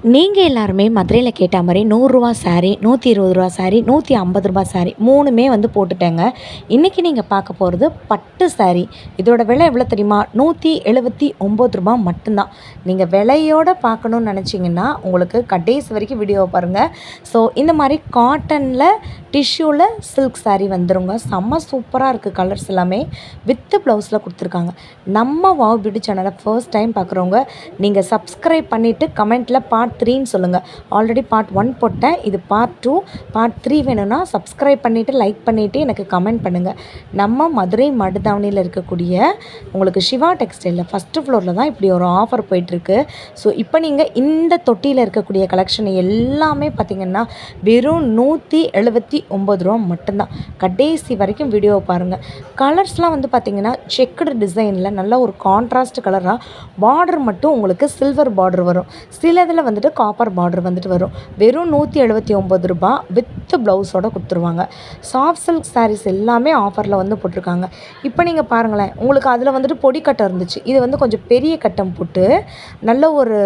நீங்கள் எல்லாருமே மதுரையில் கேட்ட மாதிரி ரூ. 100 சாரீ, ரூ. 120 சாரீ, ரூ. 150 சாரீ 3மே வந்து போட்டுட்டேங்க. இன்றைக்கி நீங்கள் பார்க்க போகிறது பட்டு சாரீ. இதோட விலை எவ்வளோ தெரியுமா? ரூ. 179 மட்டும்தான். நீங்கள் விலையோடு பார்க்கணுன்னு நினச்சிங்கன்னா உங்களுக்கு கடைசி வரைக்கும் வீடியோவை பாருங்கள். ஸோ இந்த மாதிரி காட்டனில் டிஷ்யூவில் சில்க் சாரீ வந்துடுங்க. செம்ம சூப்பராக இருக்குது. கலர்ஸ் எல்லாமே வித்து ப்ளவுஸில் கொடுத்துருக்காங்க. நம்ம வாவ் பியூட்டி சேனலை ஃபர்ஸ்ட் டைம் பார்க்குறவங்க நீங்கள் சப்ஸ்கிரைப் பண்ணிவிட்டு கமெண்ட்டில் பார்ட் 3ன்னு சொல்லுங்கள். ஆல்ரெடி பார்ட் 1 போட்டேன். இது பார்ட் 2, பார்ட் 3 வேணும்னா சப்ஸ்கிரைப் பண்ணிவிட்டு லைக் பண்ணிவிட்டு எனக்கு கமெண்ட் பண்ணுங்கள். நம்ம மதுரை மடுதாவணியில் இருக்கக்கூடிய உங்களுக்கு சிவா டெக்ஸ்டைலில் ஃபஸ்ட்டு ஃப்ளோரில் தான் இப்படி ஒரு ஆஃபர் போயிட்டுருக்கு. ஸோ இப்போ நீங்கள் இந்த தொட்டியில் இருக்கக்கூடிய கலெக்ஷன் எல்லாமே பார்த்திங்கன்னா வெறும் ரூ. 179 மட்டும்தான். கடைசி வரைக்கும் வீடியோவை பாருங்கள். கலர்ஸ்லாம் வந்து பார்த்திங்கன்னா செக்குடு டிசைனில் நல்ல ஒரு கான்ட்ராஸ்ட் கலராக பார்டர் மட்டும் உங்களுக்கு சில்வர் பார்டர் வரும். சிலதில் வந்துட்டு காப்பர் பார்டர் வந்துட்டு வரும். வெறும் ரூ. 179 வித் ப்ளவுஸோடு கொடுத்துருவாங்க. சாஃப்ட் சில்க் சாரீஸ் எல்லாமே ஆஃபரில் வந்து போட்டிருக்காங்க. இப்போ நீங்கள் பாருங்களேன், உங்களுக்கு அதில் வந்துட்டு பொடி கட்டம் இருந்துச்சு. இது வந்து கொஞ்சம் பெரிய கட்டம் போட்டு நல்ல ஒரு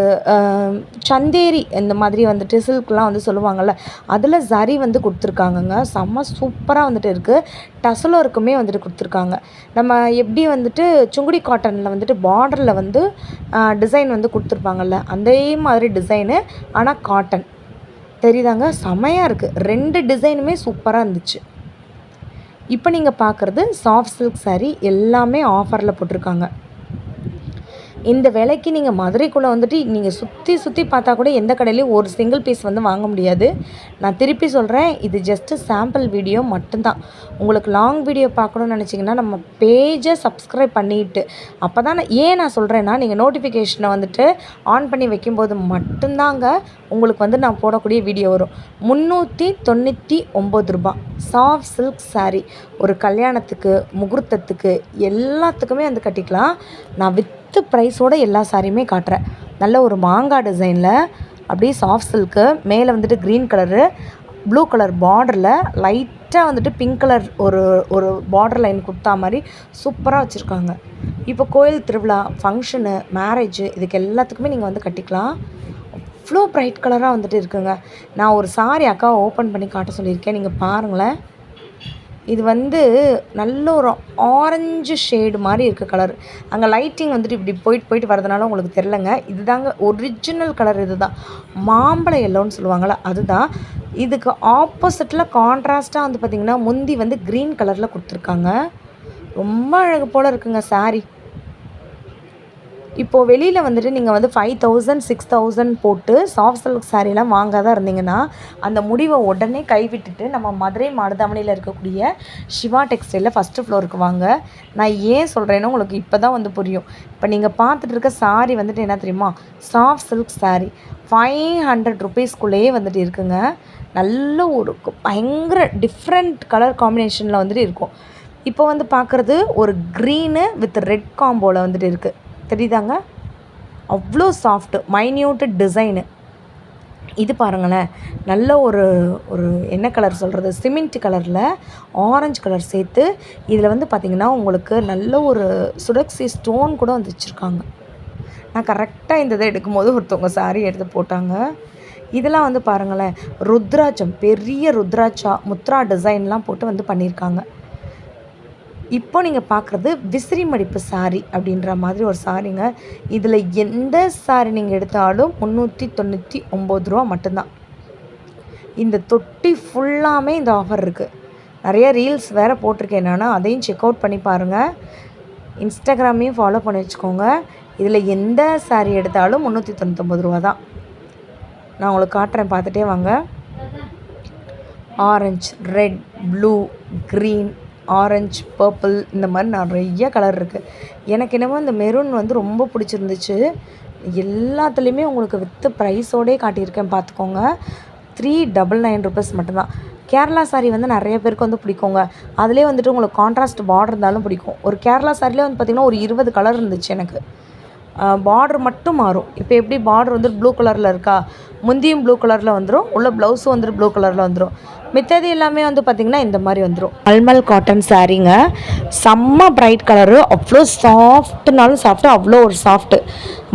சந்தேரி இந்த மாதிரி வந்துட்டு சில்க்லாம் வந்து சொல்லுவாங்கள்ல, அதில் சரி வந்து கொடுத்துருக்காங்கங்க. செம்ம சூப்பராக வந்துட்டு இருக்குது. டசலோ இருக்குமே வந்துட்டு கொடுத்துருக்காங்க. நம்ம எப்படி வந்துட்டு சுங்குடி காட்டனில் வந்துட்டு பார்டரில் வந்து டிசைன் வந்து கொடுத்துருப்பாங்கல்ல, அதே மாதிரி டிசைனு, ஆனால் காட்டன் தெரியுதாங்க. செமையாக இருக்குது. 2 டிசைனுமே சூப்பராக இருந்துச்சு. இப்போ நீங்கள் பார்க்குறது சாஃப்ட் சில்க் சாரீ எல்லாமே ஆஃபரில் போட்டிருக்காங்க. இந்த விலைக்கு நீங்கள் மதுரைக்குள்ளே வந்துட்டு நீங்கள் சுற்றி பார்த்தா கூட எந்த கடையிலையும் ஒரு சிங்கிள் பீஸ் வந்து வாங்க முடியாது. நான் திருப்பி சொல்கிறேன், இது ஜஸ்ட்டு சாம்பிள் வீடியோ மட்டும்தான். உங்களுக்கு லாங் வீடியோ பார்க்கணுன்னு நினச்சிங்கன்னா நம்ம பேஜை சப்ஸ்கிரைப் பண்ணிவிட்டு, அப்போ தான் நான் சொல்கிறேன்னா நீங்கள் நோட்டிஃபிகேஷனை வந்துட்டு ஆன் பண்ணி வைக்கும்போது மட்டும்தாங்க உங்களுக்கு வந்து நான் போடக்கூடிய வீடியோ வரும். ரூ. 399 சாஃப்ட் சில்க் சாரீ. ஒரு கல்யாணத்துக்கு, முகூர்த்தத்துக்கு எல்லாத்துக்குமே வந்து கட்டிக்கலாம். நான் வித்து ப்ரைஸோடு எல்லா சாரியுமே காட்டுறேன். நல்ல ஒரு மாங்காய் டிசைனில் அப்படியே சாஃப்ட் சில்க்கு, மேலே வந்துட்டு க்ரீன் கலரு, ப்ளூ கலர் பார்டரில் லைட்டாக வந்துட்டு பிங்க் கலர் ஒரு பார்டர் லைன் கொடுத்தா மாதிரி சூப்பராக வச்சுருக்காங்க. இப்போ கோயில் திருவிழா, ஃபங்க்ஷனு, மேரேஜு இதுக்கு எல்லாத்துக்குமே நீங்கள் வந்து கட்டிக்கலாம். அவ்வளோ ப்ரைட் கலராக வந்துட்டு இருக்குங்க. நான் ஒரு சாரி அக்காவை ஓப்பன் பண்ணி காட்ட சொல்லியிருக்கேன். நீங்கள் பாருங்களேன். இது வந்து நல்ல ஒரு ஆரஞ்சு ஷேடு மாதிரி இருக்குது கலர். அங்கே லைட்டிங் வந்துட்டு இப்படி போயிட்டு வரதுனால உங்களுக்கு தெரிலங்க. இதுதாங்க ஒரிஜினல் கலர். இது தான் மாம்பழ எல்லோன்னு சொல்லுவாங்கள்ல, அதுதான். இதுக்கு ஆப்போசிட்டில் கான்ட்ராஸ்ட்டாக வந்து பார்த்திங்கன்னா முந்தி வந்து க்ரீன் கலரில் கொடுத்துருக்காங்க. ரொம்ப அழகு போல் இருக்குங்க சாரீ. இப்போது வெளியில் வந்துட்டு நீங்கள் வந்து 5000 6000 போட்டு சாஃப்ட் சில்க் சாரீலாம் வாங்காத இருந்தீங்கன்னா அந்த முடிவை உடனே கைவிட்டுட்டு நம்ம மதுரை மருதாமணியில் இருக்கக்கூடிய சிவா டெக்ஸ்டைலில் ஃபஸ்ட்டு ஃப்ளோருக்கு வாங்க. நான் ஏன் சொல்கிறேன்னா உங்களுக்கு இப்போ தான் வந்து புரியும். இப்போ நீங்கள் பார்த்துட்டு இருக்க சாரீ வந்துட்டு என்ன தெரியுமா? சாஃப்ட் சில்க் சாரீ 500 ருபீஸ்க்குள்ளேயே வந்துட்டு இருக்குங்க. நல்ல ஒரு பயங்கர டிஃப்ரெண்ட் கலர் காம்பினேஷனில் வந்துட்டு இருக்கும். இப்போ வந்து பார்க்குறது ஒரு க்ரீனு வித் ரெட் காம்போவில் வந்துட்டு இருக்குது. தெரியுதாங்க? அவ்வளோ சாஃப்ட்டு மைன்யூட்டு டிசைனு. இது பாருங்களேன், நல்ல ஒரு என்ன கலர் சொல்கிறது, சிமெண்ட் கலரில் ஆரஞ்சு கலர் சேர்த்து இதில் வந்து பார்த்திங்கன்னா உங்களுக்கு நல்ல ஒரு சுடக்ஸி ஸ்டோன் கூட வந்து வச்சுருக்காங்க. நான் கரெக்டாக இந்த இதை எடுக்கும்போது ஒருத்தவங்க சாரீ எடுத்து போட்டாங்க. இதெல்லாம் வந்து பாருங்களேன், ருத்ராட்சம், பெரிய ருத்ராட்சா முத்ரா டிசைன்லாம் போட்டு வந்து பண்ணியிருக்காங்க. இப்போ நீங்கள் பார்க்குறது விசிறி மடிப்பு சாரீ அப்படின்ற மாதிரி ஒரு சாரீங்க. இதில் எந்த சாரீ நீங்கள் எடுத்தாலும் ரூ. 399 மட்டும்தான். இந்த தொட்டி ஃபுல்லாமே இந்த ஆஃபர் இருக்குது. நிறைய ரீல்ஸ் வேறு போட்டிருக்கேன் நான், அதையும் செக் அவுட் பண்ணி பாருங்கள். இன்ஸ்டாகிராமையும் ஃபாலோ பண்ணி வச்சுக்கோங்க. இதில் எந்த சாரீ எடுத்தாலும் ரூ. 399 தான். நான் உங்களுக்கு காட்டுறேன், பார்த்துட்டே வாங்க. Orange, red, blue, green, orange, purple இந்த மாதிரி நிறைய கலர் இருக்குது. எனக்கு என்னமோ இந்த மெரூன் வந்து ரொம்ப பிடிச்சிருந்துச்சு. எல்லாத்துலேயுமே உங்களுக்கு வித்து ப்ரைஸோடே காட்டியிருக்கேன், பார்த்துக்கோங்க. 399 ருபீஸ் மட்டும்தான். கேரளா சாரீ வந்து நிறைய பேருக்கு வந்து பிடிக்குங்க. அதிலே வந்துட்டு உங்களுக்கு கான்ட்ராஸ்ட் பார்டர் இருந்தாலும் பிடிக்கும். ஒரு கேரளா சாரிலே வந்து பார்த்திங்கன்னா ஒரு 20 கலர் இருந்துச்சு எனக்கு. பார்டர் மட்டும் மாறும். இப்போ எப்படி பார்டர் வந்து ப்ளூ கலரில் இருக்கா, முந்தியும் ப்ளூ கலரில் வந்துடும், உள்ள ப்ளவுஸும் வந்துட்டு ப்ளூ கலரில் வந்துடும். மித்தது எல்லாமே வந்து பார்த்திங்கன்னா இந்த மாதிரி வந்துடும். மல்மல் காட்டன் சாரீங்க, செம்ம பிரைட் கலரு, அவ்வளோ சாஃப்ட்னாலும் சாஃப்ட்டு, அவ்வளோ ஒரு சாஃப்ட்டு.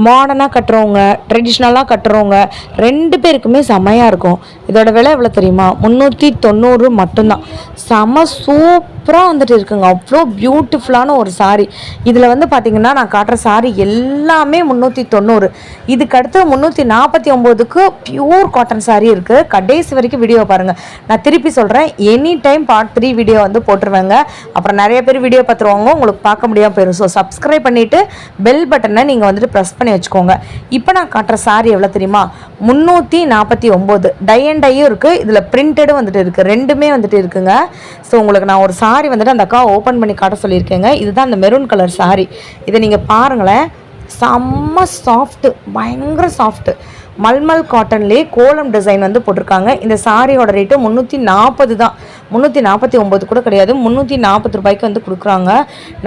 மாடர்னாக கட்டுறவங்க ட்ரெடிஷ்னலாக கட்டுறவங்க 2 பேருக்குமே செம்மையாக இருக்கும். இதோட விலை எவ்வளோ தெரியுமா? 390 மட்டும்தான். செம சூப்பராக வந்துட்டு இருக்குங்க. அவ்வளோ பியூட்டிஃபுல்லான ஒரு சாரீ. இதில் வந்து பார்த்திங்கன்னா நான் காட்டுற சாரீ எல்லாமே 390. இதுக்கு அடுத்து 349க்கு பியூர் காட்டன் சாரீ இருக்குது. கடைசி வரைக்கும் வீடியோ பாருங்கள். நான் திருப்பி சொல்கிறேன், எனி டைம் பார்ட் 3 வீடியோ வந்து போட்டுருவேங்க. அப்புறம் நிறைய பேர் வீடியோ பார்த்துருவாங்க, உங்களுக்கு பார்க்க முடியாமல் போயிடும். ஸோ சப்ஸ்கிரைப் பண்ணிவிட்டு பெல் பட்டனை நீங்கள் வந்துட்டு ப்ரெஸ் பண்ணி வச்சுக்கோங்க. இப்போ நான் காட்டுற சாரீ எவ்வளோ தெரியுமா? 349. டை அண்ட் டையும் இருக்குது, இதில் பிரிண்டடும் வந்துட்டு இருக்குது, ரெண்டுமே வந்துட்டு இருக்குங்க. ஸோ உங்களுக்கு நான் ஒரு சாரீ வந்துட்டு அந்த அக்கா ஓப்பன் பண்ணி காட்ட சொல்லியிருக்கேங்க. இதுதான் அந்த மெரூன் கலர் சாரீ. இதை நீங்கள் பாருங்களேன், செம்ம சாஃப்ட்டு, பயங்கர சாஃப்ட்டு. மல்மல் காட்டன்லேயே கோலம் டிசைன் வந்து போட்டிருக்காங்க. இந்த சாரியோட ரேட்டு 340 தான். 349 கூட கிடையாது, 340 ரூபாய்க்கு வந்து கொடுக்குறாங்க.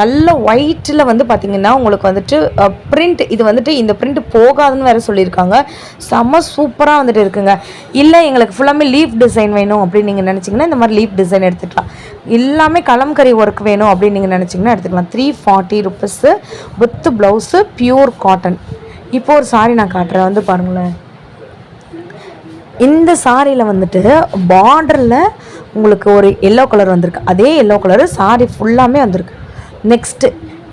நல்ல ஒயிட்டில் வந்து பார்த்திங்கன்னா உங்களுக்கு வந்துட்டு பிரிண்ட், இது வந்துட்டு இந்த பிரிண்ட் போகாதுன்னு வேறு சொல்லியிருக்காங்க. செம்ம சூப்பராக வந்துட்டு இருக்குங்க. இல்லை எங்களுக்கு ஃபுல்லாமே லீஃப் டிசைன் வேணும் அப்படின்னு நீங்கள் நினச்சிங்கன்னா இந்த மாதிரி லீஃப் டிசைன் எடுத்துக்கலாம். எல்லாமே கலம்கரி ஒர்க் வேணும் அப்படின்னு நீங்கள் நினச்சிங்கன்னா எடுத்துக்கலாம். 340 rupees with blouse, pure cotton. இப்போ ஒரு சாரீ நான் காட்டுறேன், வந்து பாருங்களேன். இந்த சாரியில் வந்துட்டு பார்டரில் உங்களுக்கு ஒரு எல்லோ கலர் வந்திருக்கு, அதே எல்லோ கலரு சாரீ ஃபுல்லாமே வந்திருக்கு. நெக்ஸ்ட்டு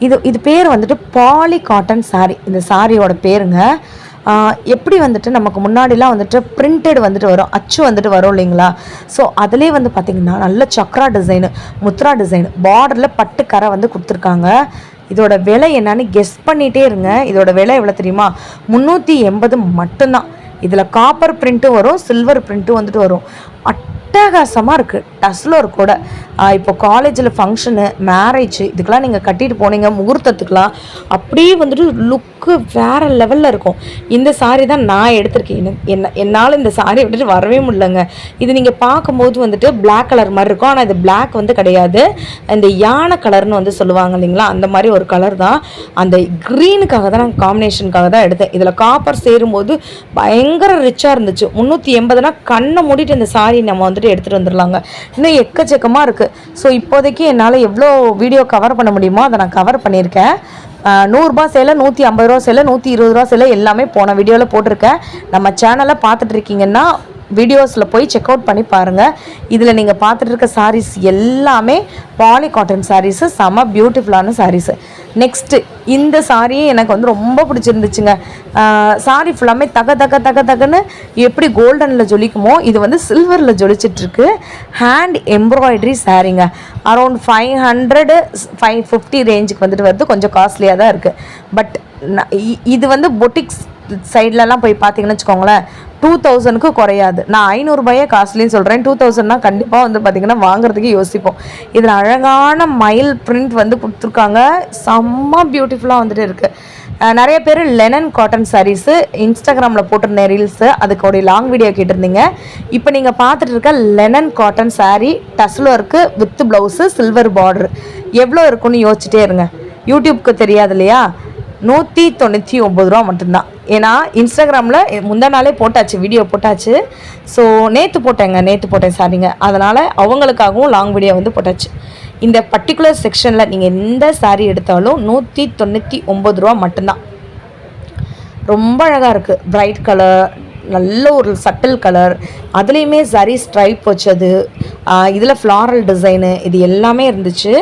இது பேர் வந்துட்டு பாலி காட்டன் சாரீ. இந்த சாரியோட பேருங்க. எப்படி வந்துட்டு நமக்கு முன்னாடிலாம் வந்துட்டு பிரிண்டட் வந்துட்டு வரும், அச்சு வந்துட்டு வரும் இல்லைங்களா? ஸோ அதிலே வந்து பார்த்திங்கன்னா நல்ல சக்ரா டிசைனு, முத்ரா டிசைனு, பார்டரில் பட்டு கரை வந்து கொடுத்துருக்காங்க. இதோட விலை என்னன்னு கெஸ் பண்ணிகிட்டே இருங்க. இதோட விலை எவ்வளோ தெரியுமா? 380 மட்டும்தான். இதில் காப்பர் பிரிண்ட்டும் வரும், சில்வர் பிரிண்ட்டும் வந்துட்டு வரும். அட்டகாசமாக இருக்குது. டஸ்லர் கூட இப்போ காலேஜில் ஃபங்க்ஷனு, மேரேஜ், இதுக்கெலாம் நீங்கள் கட்டிட்டு போனீங்க, முகூர்த்தத்துக்கெலாம் அப்படியே வந்துட்டு லுக்கு வேறு லெவலில் இருக்கும். இந்த சாரீ தான் நான் எடுத்திருக்கேன். என்னால் இந்த சாரீ விட்டுட்டு வரவே முடியலங்க. இது நீங்கள் பார்க்கும்போது வந்துட்டு பிளாக் கலர் மாதிரி இருக்கும், ஆனால் இது பிளாக் வந்து கிடையாது. இந்த யானை கலர்னு வந்து சொல்லுவாங்க இல்லைங்களா, அந்த மாதிரி ஒரு கலர் தான். அந்த க்ரீனுக்காக தான் நான் காம்பினேஷனுக்காக தான் எடுத்தேன். இதில் காப்பர் சேரும்போது பயங்கர ரிச்சாக இருந்துச்சு. 380னா கண்ணை மூடிட்டு இந்த சாரீ நம்ம வந்துட்டு எடுத்துகிட்டு வந்துடலாங்க. இன்னும் எக்கச்சக்கமாக இருக்குது. ஸோ இப்போதைக்கு என்னால் எவ்வளோ வீடியோ கவர் பண்ண முடியுமோ அதை நான் கவர் பண்ணியிருக்கேன். 100 ரூபா சேலை, 150 ரூபா சேலை, 120 ரூபா சேலை எல்லாமே போன வீடியோவில் போட்டிருக்கேன். நம்ம சேனலை பார்த்துட்டு இருக்கீங்கன்னா வீடியோஸில் போய் செக் அவுட் பண்ணி பாருங்கள். இதில் நீங்கள் பார்த்துட்டு இருக்க சாரீஸ் எல்லாமே பாலி காட்டன் சாரீஸு, செம பியூட்டிஃபுல்லான சாரீஸு. நெக்ஸ்ட்டு இந்த சாரியே எனக்கு வந்து ரொம்ப பிடிச்சிருந்துச்சுங்க. சாரீ ஃபுல்லாமே தகன்னு எப்படி கோல்டனில் ஜொலிக்குமோ இது வந்து சில்வரில் ஜொலிச்சிட்ருக்கு. ஹேண்ட் எம்ப்ராய்டரி சாரீங்க. அரௌண்ட் 500 550 ரேஞ்சுக்கு வந்துட்டு வருது. கொஞ்சம் காஸ்ட்லியாக தான் இருக்குது. பட் இது வந்து பொட்டிக்ஸ் சைட்லலாம் போய் பார்த்தீங்கன்னு வச்சுக்கோங்களேன், 2000க்கு குறையாது. நான் 500 ரூபாயே காஸ்ட்லின்னு சொல்கிறேன். 2000னா கண்டிப்பாக வந்து பார்த்திங்கன்னா வாங்குறதுக்கு யோசிப்போம். இதில் அழகான மயில் பிரிண்ட் வந்து கொடுத்துருக்காங்க. செம்ம பியூட்டிஃபுல்லாக வந்துட்டு இருக்குது. நிறைய பேர் லெனன் காட்டன் சாரீஸு இன்ஸ்டாகிராமில் போட்டிருந்தேன் ரீல்ஸு, அதுக்கு ஒரு லாங் வீடியோ கேட்டிருந்தீங்க. இப்போ நீங்கள் பார்த்துட்டு இருக்க லெனன் காட்டன் சாரீ டஸ்ஸில் இருக்குது, வித் ப்ளவுஸு, சில்வர் பார்டர். எவ்வளோ இருக்குன்னு யோசிச்சுட்டே இருங்க. யூடியூப்க்கு தெரியாது இல்லையா? 199 ரூபா மட்டும்தான். ஏன்னா இன்ஸ்டாகிராமில் முந்தா நாளே போட்டாச்சு, வீடியோ போட்டாச்சு. ஸோ நேற்று போட்டேன் சாரிங்க. அதனால் அவங்களுக்காகவும் லாங் வீடியோ வந்து போட்டாச்சு. இந்த பர்டிகுலர் செக்ஷனில் நீங்கள் எந்த சாரீ எடுத்தாலும் 199 ரூபா மட்டும்தான். ரொம்ப அழகாக இருக்குது. பிரைட் கலர், நல்ல ஒரு சட்டில் கலர், அதுலேயுமே சரி ஸ்ட்ரைப் வச்சது, இதில் ஃப்ளாரல் டிசைனு, இது எல்லாமே இருந்துச்சு.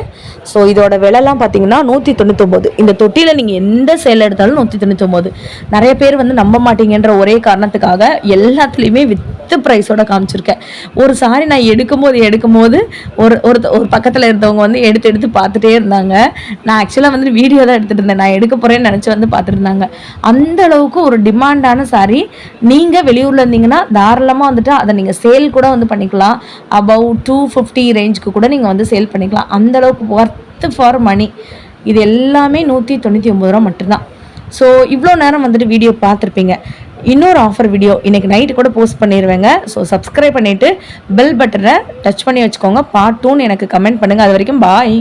ஸோ இதோட விலைலாம் பார்த்தீங்கன்னா 199. இந்த தொட்டியில் நீங்கள் எந்த சேலை எடுத்தாலும் 199. நிறைய பேர் வந்து நம்ப மாட்டீங்கன்ற ஒரே காரணத்துக்காக எல்லாத்துலேயுமே வித்து ப்ரைஸோட காமிச்சிருக்கேன். ஒரு சாரி நான் எடுக்கும்போது ஒரு பக்கத்தில் இருந்தவங்க வந்து எடுத்து பார்த்துட்டே இருந்தாங்க. நான் ஆக்சுவலாக வந்து வீடியோ தான் எடுத்துகிட்டு இருந்தேன், நான் எடுக்க போகிறேன்னு நினச்சி வந்து பார்த்துட்டு இருந்தாங்க. அந்த அளவுக்கு ஒரு டிமாண்டான சாரி. நீங்கள் வெளியூரில் இருந்தீங்கன்னா தாராளமாக வந்துட்டு அதை நீங்கள் சேல் கூட வந்து பண்ணிக்கலாம். அபவ் 250 ரேஞ்சுக்கு கூட நீங்கள் வந்து சேல் பண்ணிக்கலாம். அந்தளவுக்கு ஒர்த்து ஃபார் மணி. இது எல்லாமே 199 ரூபா மட்டும்தான். ஸோ இவ்வளோ நேரம் வந்துட்டு வீடியோ பார்த்துருப்பீங்க. இன்னொரு ஆஃபர் வீடியோ இன்றைக்கி நைட்டு கூட போஸ்ட் பண்ணிடுவேங்க. ஸோ சப்ஸ்கிரைப் பண்ணிவிட்டு பெல் பட்டனை டச் பண்ணி வச்சுக்கோங்க. பார்ட் 2ன்னு எனக்கு கமெண்ட் பண்ணுங்கள். அது வரைக்கும் பாய்.